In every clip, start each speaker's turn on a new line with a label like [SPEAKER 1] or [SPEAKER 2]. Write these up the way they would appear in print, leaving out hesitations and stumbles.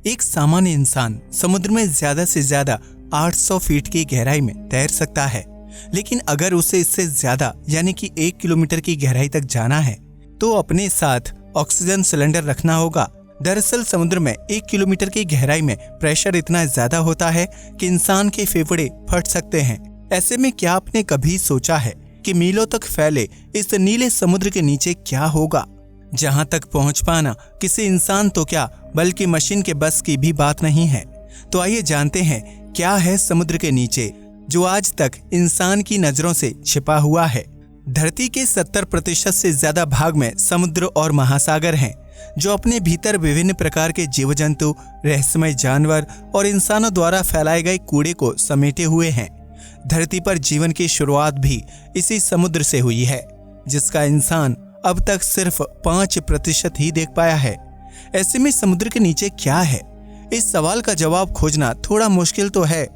[SPEAKER 1] एक सामान्य इंसान समुद्र में ज्यादा से ज्यादा 800 फीट की गहराई में तैर सकता है, लेकिन अगर उसे इससे ज्यादा यानी कि 1 किलोमीटर की गहराई तक जाना है तो अपने साथ ऑक्सीजन सिलेंडर रखना होगा। दरअसल समुद्र में 1 किलोमीटर की गहराई में प्रेशर इतना ज्यादा होता है कि इंसान के फेफड़े फट सकते हैं। ऐसे में क्या आपने कभी सोचा है कि मीलों तक फैले इस नीले समुद्र के नीचे क्या होगा, जहां तक पहुंच पाना किसी इंसान तो क्या बल्कि मशीन के बस की भी बात नहीं है। तो आइए जानते हैं क्या है समुद्र के नीचे, जो आज तक इंसान की नजरों से छिपा हुआ है। धरती के 70% से ज्यादा भाग में समुद्र और महासागर हैं, जो अपने भीतर विभिन्न प्रकार के जीव जंतु, रहस्यमय जानवर और इंसानों द्वारा फैलाए गए कूड़े को समेटे हुए हैं। धरती पर जीवन की शुरुआत भी इसी समुद्र से हुई है, जिसका इंसान अब तक सिर्फ 5% ही देख पाया है। ऐसे में समुद्र के नीचे क्या है, इस सवाल का जवाब खोजना थोड़ा मुश्किल तो है,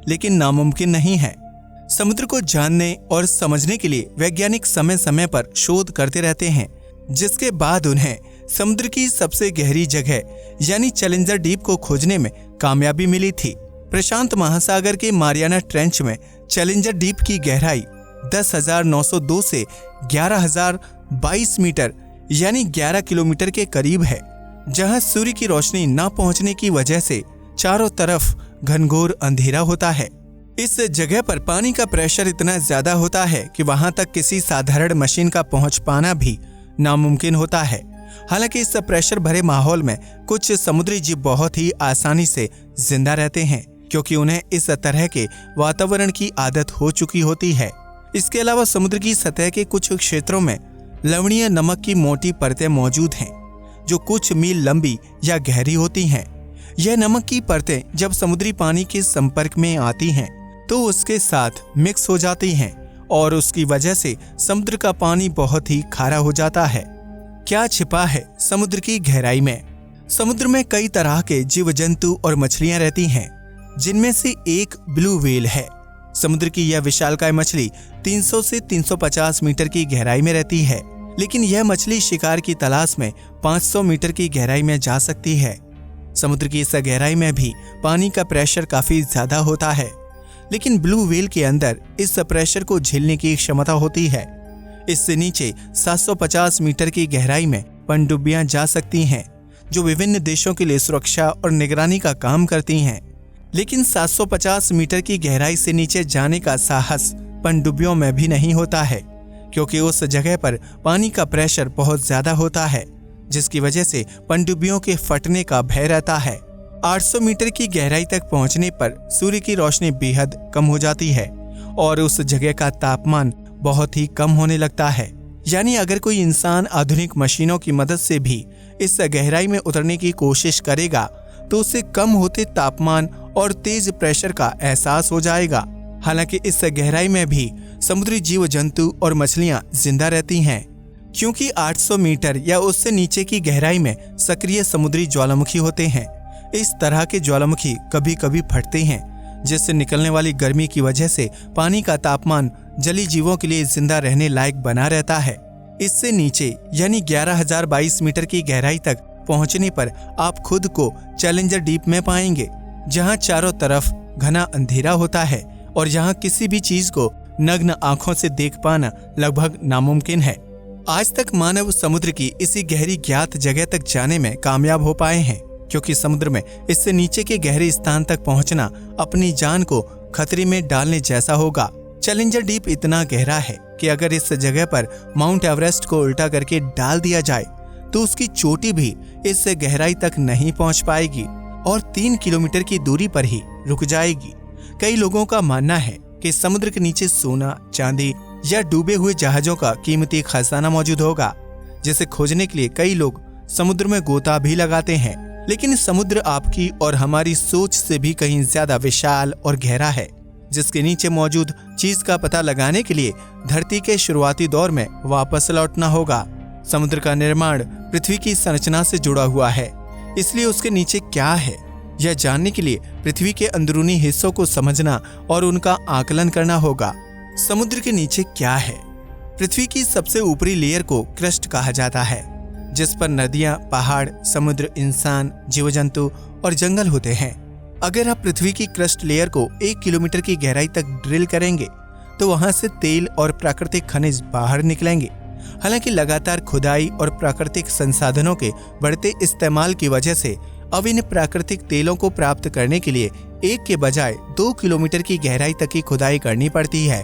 [SPEAKER 1] लेकिन नामुमकिन नहीं है। समुद्र को जानने और समझने के लिए वैज्ञानिक समय समय पर शोध करते रहते हैं, जिसके बाद उन्हें समुद्र की सबसे गहरी जगह यानी चैलेंजर डीप को खोजने में कामयाबी मिली थी। प्रशांत महासागर के मारियाना ट्रेंच में चैलेंजर डीप की गहराई 10,902 से 11,022 मीटर यानी 11 किलोमीटर के करीब है, जहां सूर्य की रोशनी न पहुंचने की वजह से चारों तरफ घनघोर अंधेरा होता है। इस जगह पर पानी का प्रेशर इतना ज्यादा होता है कि वहां तक किसी साधारण मशीन का पहुंच पाना भी नामुमकिन होता है। हालांकि इस प्रेशर भरे माहौल में कुछ समुद्री जीव बहुत ही आसानी से जिंदा रहते हैं, क्योंकि उन्हें इस तरह के वातावरण की आदत हो चुकी होती है। इसके अलावा समुद्र की सतह के कुछ क्षेत्रों में लवणीय नमक की मोटी परतें मौजूद हैं, जो कुछ मील लंबी या गहरी होती हैं। यह नमक की परतें जब समुद्री पानी के संपर्क में आती हैं तो उसके साथ मिक्स हो जाती हैं और उसकी वजह से समुद्र का पानी बहुत ही खारा हो जाता है। क्या छिपा है समुद्र की गहराई में? समुद्र में कई तरह के जीव जंतु और मछलियां रहती हैं, जिनमें से एक ब्लू व्हेल है। समुद्र की यह विशालकाय मछली 300 से 350 मीटर की गहराई में रहती है, लेकिन यह मछली शिकार की तलाश में 500 मीटर की गहराई में जा सकती है। समुद्र की इस गहराई में भी पानी का प्रेशर काफी ज्यादा होता है, लेकिन ब्लू व्हेल के अंदर इस प्रेशर को झेलने की क्षमता होती है। इससे नीचे 750 मीटर की गहराई में पनडुब्बियां जा सकती हैं, जो विभिन्न देशों के लिए सुरक्षा और निगरानी का काम करती हैं। लेकिन 750 मीटर की गहराई से नीचे जाने का साहस पनडुब्बियों में भी नहीं होता है, क्योंकि उस जगह पर पानी का प्रेशर बहुत ज्यादा होता है, जिसकी वजह से पनडुब्बियों के फटने का भय रहता है। 800 मीटर की गहराई तक पहुंचने पर सूर्य की रोशनी बेहद कम हो जाती है और उस जगह का तापमान बहुत ही कम होने लगता है। यानी अगर कोई इंसान आधुनिक मशीनों की मदद से भी इस गहराई में उतरने की कोशिश करेगा तो उसे कम होते तापमान और तेज प्रेशर का एहसास हो जाएगा। हालांकि इस गहराई में भी समुद्री जीव जंतु और मछलियां जिंदा रहती हैं, क्योंकि 800 मीटर या उससे नीचे की गहराई में सक्रिय समुद्री ज्वालामुखी होते हैं। इस तरह के ज्वालामुखी कभी कभी फटते हैं, जिससे निकलने वाली गर्मी की वजह से पानी का तापमान जली जीवों के लिए जिंदा रहने लायक बना रहता है। इससे नीचे यानी 11,022 मीटर की गहराई तक पहुंचने पर आप खुद को चैलेंजर डीप में पाएंगे, जहां चारों तरफ घना अंधेरा होता है और जहां किसी भी चीज को नग्न आंखों से देख पाना लगभग नामुमकिन है। आज तक मानव समुद्र की इसी गहरी ज्ञात जगह तक जाने में कामयाब हो पाए हैं, क्योंकि समुद्र में इससे नीचे के गहरे स्थान तक पहुंचना अपनी जान को खतरे में डालने जैसा होगा। चैलेंजर डीप इतना गहरा है कि अगर इस जगह पर माउंट एवरेस्ट को उल्टा करके डाल दिया जाए तो उसकी चोटी भी इस गहराई तक नहीं पहुंच पाएगी और 3 किलोमीटर की दूरी पर ही रुक जाएगी। कई लोगों का मानना है कि समुद्र के नीचे सोना, चांदी या डूबे हुए जहाजों का कीमती खजाना मौजूद होगा, जिसे खोजने के लिए कई लोग समुद्र में गोता भी लगाते हैं। लेकिन समुद्र आपकी और हमारी सोच से भी कहीं ज्यादा विशाल और गहरा है, जिसके नीचे मौजूद चीज का पता लगाने के लिए धरती के शुरुआती दौर में वापस लौटना होगा। समुद्र का निर्माण पृथ्वी की संरचना से जुड़ा हुआ है, इसलिए उसके नीचे क्या है यह जानने के लिए पृथ्वी के अंदरूनी हिस्सों को समझना और उनका आकलन करना होगा। समुद्र के नीचे क्या है? पृथ्वी की सबसे ऊपरी लेयर को क्रस्ट कहा जाता है, जिस पर नदियां, पहाड़, समुद्र, इंसान, जीव जंतु और जंगल होते हैं। अगर आप पृथ्वी की क्रस्ट लेयर को 1 किलोमीटर की गहराई तक ड्रिल करेंगे तो वहां से तेल और प्राकृतिक खनिज बाहर निकलेंगे। हालांकि लगातार खुदाई और प्राकृतिक संसाधनों के बढ़ते इस्तेमाल की वजह से अब इन प्राकृतिक तेलों को प्राप्त करने के लिए 1 के बजाय 2 किलोमीटर की गहराई तक की खुदाई करनी पड़ती है।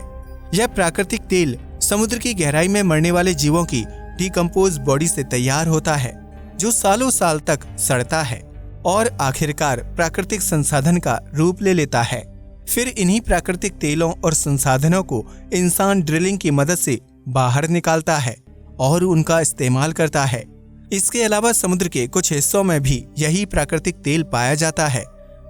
[SPEAKER 1] यह प्राकृतिक तेल समुद्र की गहराई में मरने वाले जीवों की डिकम्पोज बॉडी से तैयार होता है, जो सालों साल तक सड़ता है और आखिरकार प्राकृतिक संसाधन का रूप ले लेता है। फिर इन्हीं प्राकृतिक तेलों और संसाधनों को इंसान ड्रिलिंग की मदद से बाहर निकालता है और उनका इस्तेमाल करता है। इसके अलावा समुद्र के कुछ हिस्सों में भी यही प्राकृतिक तेल पाया जाता है,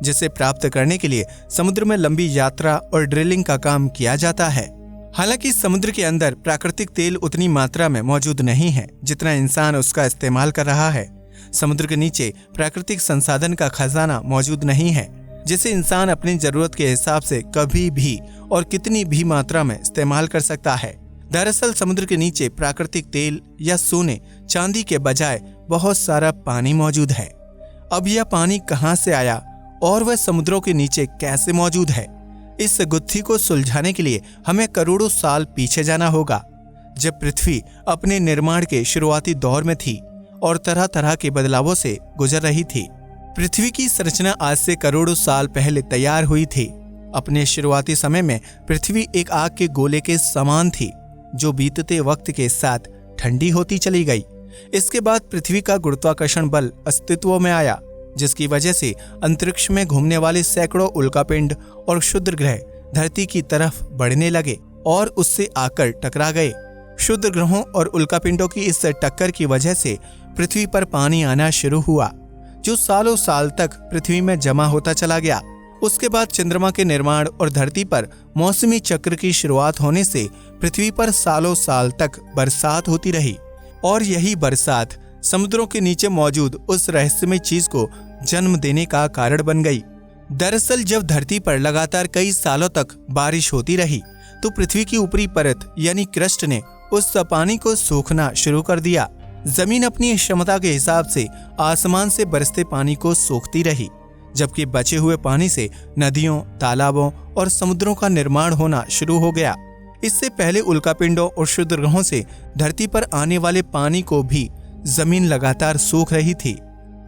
[SPEAKER 1] जिसे प्राप्त करने के लिए समुद्र में लंबी यात्रा और ड्रिलिंग का काम किया जाता है। हालांकि समुद्र के अंदर प्राकृतिक तेल उतनी मात्रा में मौजूद नहीं है जितना इंसान उसका इस्तेमाल कर रहा है। समुद्र के नीचे प्राकृतिक संसाधन का खजाना मौजूद नहीं है, जिसे इंसान अपनी जरूरत के हिसाब से कभी भी और कितनी भी मात्रा में इस्तेमाल कर सकता है। दरअसल समुद्र के नीचे प्राकृतिक तेल या सोने चांदी के बजाय बहुत सारा पानी मौजूद है। अब यह पानी कहां से आया और वह समुद्रों के नीचे कैसे मौजूद है, इस गुत्थी को सुलझाने के लिए हमें करोड़ों साल पीछे जाना होगा, जब पृथ्वी अपने निर्माण के शुरुआती दौर में थी और तरह तरह के बदलावों से गुजर रही थी। पृथ्वी की संरचना आज से करोड़ों साल पहले तैयार हुई थी। अपने शुरुआती समय में पृथ्वी एक आग के गोले के समान थी, जो बीतते वक्त के साथ ठंडी होती चली गई। इसके बाद पृथ्वी का गुरुत्वाकर्षण बल अस्तित्व में आया, जिसकी वजह से अंतरिक्ष में घूमने वाले सैकड़ों उल्कापिंड और क्षुद्र ग्रह धरती की तरफ बढ़ने लगे और उससे आकर टकरा गए। क्षुद्र ग्रहों और उल्कापिंडों की इस टक्कर की वजह से पृथ्वी पर पानी आना शुरू हुआ, जो सालों साल तक पृथ्वी में जमा होता चला गया। उसके बाद चंद्रमा के निर्माण और धरती पर मौसमी चक्र की शुरुआत होने से पृथ्वी पर सालों साल तक बरसात होती रही और यही बरसात समुद्रों के नीचे मौजूद उस रहस्यमय चीज को जन्म देने का कारण बन गई। दरअसल जब धरती पर लगातार कई सालों तक बारिश होती रही तो पृथ्वी की ऊपरी परत यानी क्रस्ट ने उस पानी को सोखना शुरू कर दिया। जमीन अपनी क्षमता के हिसाब से आसमान से बरसते पानी को सोखती रही, जबकि बचे हुए पानी से नदियों, तालाबों और समुद्रों का निर्माण होना शुरू हो गया। इससे पहले उल्कापिंडों और क्षुद्र ग्रहों से धरती पर आने वाले पानी को भी जमीन लगातार सोख रही थी,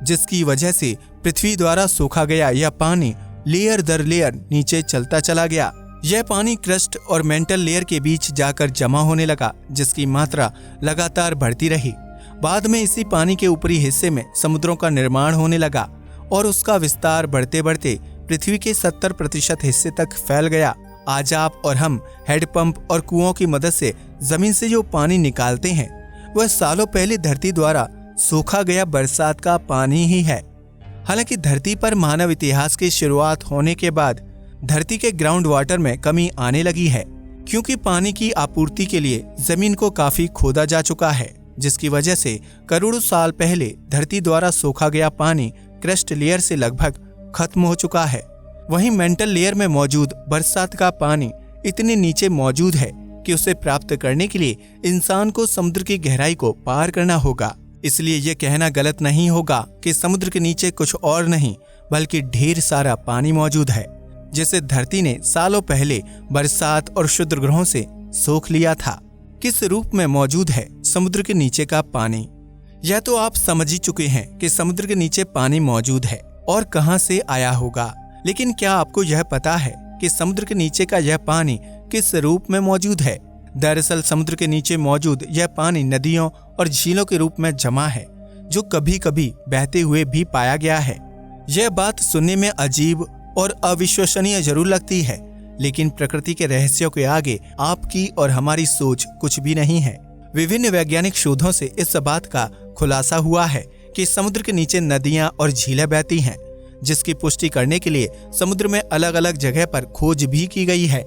[SPEAKER 1] जिसकी वजह से पृथ्वी द्वारा सोखा गया यह पानी लेयर दर लेयर नीचे चलता चला गया। यह पानी क्रस्ट और मेंटल लेयर के बीच जाकर जमा होने लगा, जिसकी मात्रा लगातार बढ़ती रही। बाद में इसी पानी के ऊपरी हिस्से में समुद्रों का निर्माण होने लगा और उसका विस्तार बढ़ते बढ़ते पृथ्वी के 70% हिस्से तक फैल गया। आज आप और हम हैंडपंप और कुओं की मदद से जमीन से जो पानी निकालते हैं वह सालों पहले धरती द्वारा सूखा गया बरसात का पानी ही है। हालांकि धरती पर मानव इतिहास की शुरुआत होने के बाद धरती के ग्राउंड वाटर में कमी आने लगी है, क्योंकि पानी की आपूर्ति के लिए जमीन को काफी खोदा जा चुका है, जिसकी वजह से करोड़ों साल पहले धरती द्वारा सोखा गया पानी क्रस्ट लेयर से लगभग खत्म हो चुका है। वहीं मेंटल लेयर में मौजूद बरसात का पानी इतने नीचे मौजूद है कि उसे प्राप्त करने के लिए इंसान को समुद्र की गहराई को पार करना होगा। इसलिए यह कहना गलत नहीं होगा कि समुद्र के नीचे कुछ और नहीं बल्कि ढेर सारा पानी मौजूद है, जिसे धरती ने सालों पहले बरसात और क्षुद्र ग्रहों से सोख लिया था। किस रूप में मौजूद है समुद्र के नीचे का पानी, यह तो आप समझ ही चुके हैं कि समुद्र के नीचे पानी मौजूद है और कहां से आया होगा। लेकिन क्या आपको यह पता है कि समुद्र के नीचे का यह पानी किस रूप में मौजूद है? दरअसल समुद्र के नीचे मौजूद यह पानी नदियों और झीलों के रूप में जमा है, जो कभी कभी बहते हुए भी पाया गया है। यह बात सुनने में अजीब और अविश्वसनीय जरूर लगती है, लेकिन प्रकृति के रहस्यों के आगे आपकी और हमारी सोच कुछ भी नहीं है। विभिन्न वैज्ञानिक शोधों से इस बात का खुलासा हुआ है कि समुद्र के नीचे नदियां और झीलें बहती हैं, जिसकी पुष्टि करने के लिए समुद्र में अलग अलग जगह पर खोज भी की गई है।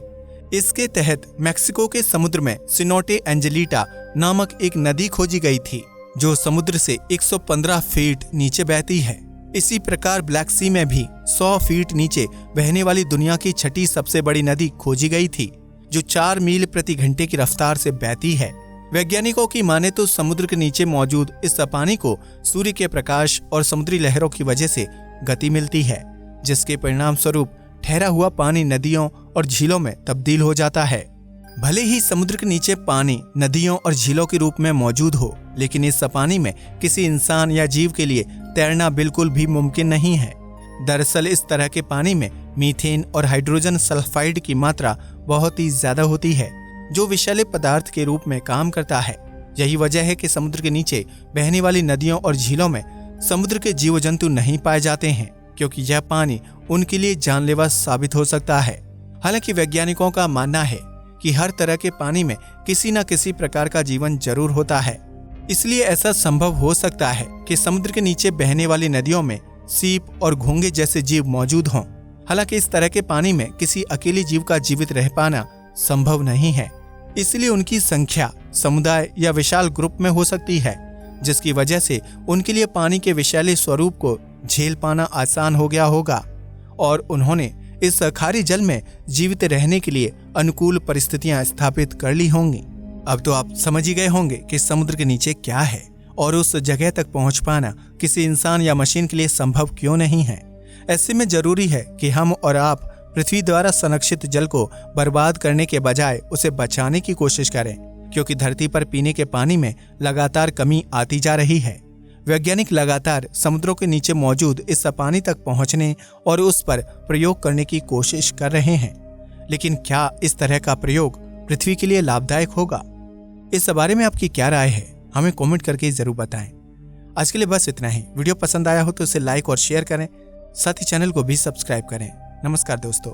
[SPEAKER 1] इसके तहत मैक्सिको के समुद्र में सिनोटे एंजेलिटा नामक एक नदी खोजी गई थी, जो समुद्र से 115 फीट नीचे बहती है। इसी प्रकार ब्लैक सी में भी 100 फीट नीचे बहने वाली दुनिया की छठी सबसे बड़ी नदी खोजी गई थी, जो 4 मील प्रति घंटे की रफ्तार से बहती है। वैज्ञानिकों की माने तो समुद्र के नीचे मौजूद इस पानी को सूर्य के प्रकाश और समुद्री लहरों की वजह से गति मिलती है, जिसके परिणाम स्वरूप ठहरा हुआ पानी नदियों और झीलों में तब्दील हो जाता है। भले ही समुद्र के नीचे पानी नदियों और झीलों के रूप में मौजूद हो, लेकिन इस पानी में किसी इंसान या जीव के लिए तैरना बिल्कुल भी मुमकिन नहीं है। दरअसल इस तरह के पानी में मीथेन और हाइड्रोजन सल्फाइड की मात्रा बहुत ही ज्यादा होती है, जो विषैले पदार्थ के रूप में काम करता है। यही वजह है कि समुद्र के नीचे बहने वाली नदियों और झीलों में समुद्र के जीव जंतु नहीं पाए जाते हैं, क्योंकि यह पानी उनके लिए जानलेवा साबित हो सकता है। हालांकि वैज्ञानिकों का मानना है कि हर तरह के पानी में किसी न किसी प्रकार का जीवन जरूर होता है, इसलिए ऐसा संभव हो सकता है कि समुद्र के नीचे बहने वाली नदियों में सीप और घोंगे जैसे जीव मौजूद हों। हालांकि इस तरह के पानी में किसी अकेले जीव का जीवित रह पाना संभव नहीं है, इसलिए उनकी संख्या समुदाय या विशाल ग्रुप में हो सकती है, जिसकी वजह से उनके लिए पानी के विषैले स्वरूप को झेल पाना आसान हो गया होगा और उन्होंने इस खारी जल में जीवित रहने के लिए अनुकूल परिस्थितियां स्थापित कर ली होंगी। अब तो आप समझ ही गए होंगे कि समुद्र के नीचे क्या है और उस जगह तक पहुंच पाना किसी इंसान या मशीन के लिए संभव क्यों नहीं है। ऐसे में जरूरी है कि हम और आप पृथ्वी द्वारा संरक्षित जल को बर्बाद करने के बजाय उसे बचाने की कोशिश करें, क्योंकि धरती पर पीने के पानी में लगातार कमी आती जा रही है। वैज्ञानिक लगातार समुद्रों के नीचे मौजूद इस पानी तक पहुंचने और उस पर प्रयोग करने की कोशिश कर रहे हैं, लेकिन क्या इस तरह का प्रयोग पृथ्वी के लिए लाभदायक होगा? इस बारे में आपकी क्या राय है, हमें कमेंट करके जरूर बताएं। आज के लिए बस इतना ही। वीडियो पसंद आया हो तो इसे लाइक और शेयर करें, साथ ही चैनल को भी सब्सक्राइब करें। नमस्कार दोस्तों।